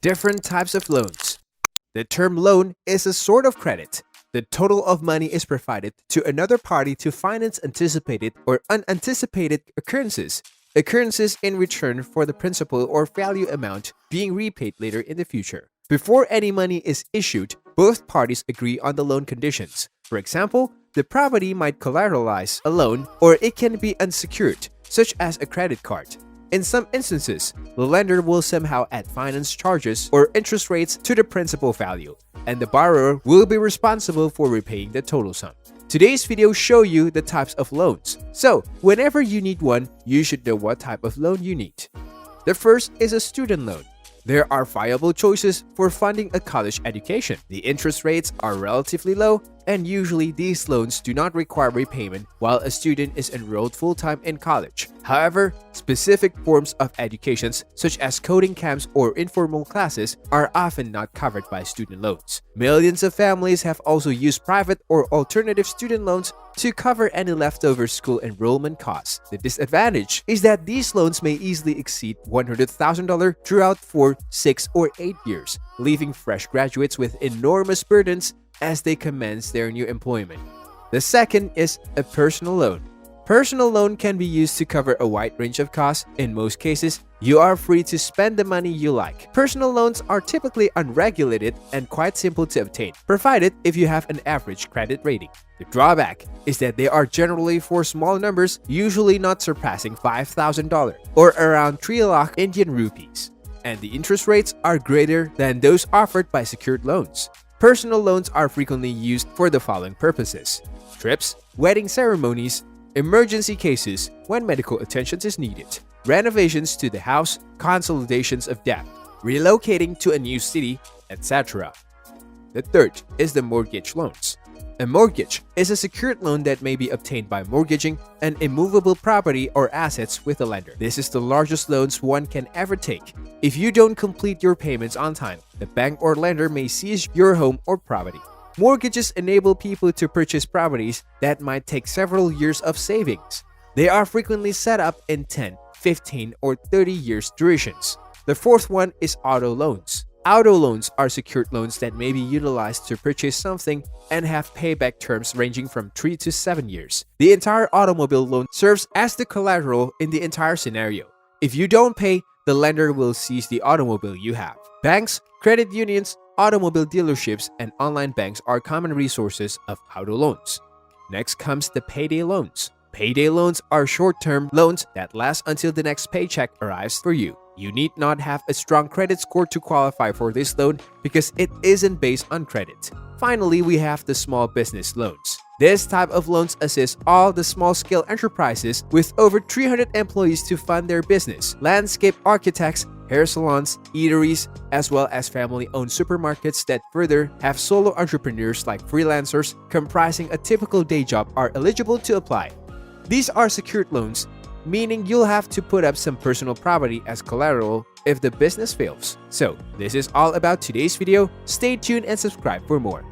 Different types of loans. The term loan is a sort of credit. The total of money is provided to another party to finance anticipated or unanticipated occurrences. Occurrences in return for the principal or value amount being repaid later in the future. Before any money is issued, both parties agree on the loan conditions. For example, the property might collateralize a loan, or it can be unsecured, such as a credit card. In some instances, the lender will somehow add finance charges or interest rates to the principal value, and the borrower will be responsible for repaying the total sum. Today's video shows you the types of loans. So, whenever you need one, you should know what type of loan you need. The first is a student loan. There are viable choices for funding a college education. The interest rates are relatively low, and usually these loans do not require repayment while a student is enrolled full-time in college. However, specific forms of educations such as coding camps or informal classes are often not covered by student loans. Millions of families have also used private or alternative student loans to cover any leftover school enrollment costs. The disadvantage is that these loans may easily exceed $100,000 throughout 4, 6, or 8 years, leaving fresh graduates with enormous burdens as they commence their new employment. The second is a personal loan. Personal loan can be used to cover a wide range of costs. In most cases, you are free to spend the money you like. Personal loans are typically unregulated and quite simple to obtain, provided if you have an average credit rating. The drawback is that they are generally for small numbers, usually not surpassing $5,000 or around 3 lakh Indian rupees, and the interest rates are greater than those offered by secured loans. Personal loans are frequently used for the following purposes: trips, wedding ceremonies, emergency cases when medical attention is needed, renovations to the house, consolidations of debt, relocating to a new city, etc. The third is the mortgage loans. A mortgage is a secured loan that may be obtained by mortgaging an immovable property or assets with a lender. This is the largest loans one can ever take. If you don't complete your payments on time, the bank or lender may seize your home or property. Mortgages enable people to purchase properties that might take several years of savings. They are frequently set up in 10, 15, or 30 years durations. The fourth one is auto loans. Auto loans are secured loans that may be utilized to purchase something and have payback terms ranging from 3 to 7 years. The entire automobile loan serves as the collateral in the entire scenario. If you don't pay, the lender will seize the automobile you have. Banks, credit unions, automobile dealerships, and online banks are common resources of auto loans. Next comes the payday loans. Payday loans are short-term loans that last until the next paycheck arrives for you. You need not have a strong credit score to qualify for this loan because it isn't based on credit. Finally, we have the small business loans. This type of loans assists all the small-scale enterprises with over 300 employees to fund their business. Landscape architects, hair salons, eateries, as well as family-owned supermarkets that further have solo entrepreneurs like freelancers comprising a typical day job are eligible to apply. These are secured loans, meaning you'll have to put up some personal property as collateral if the business fails. So, this is all about today's video. Stay tuned and subscribe for more.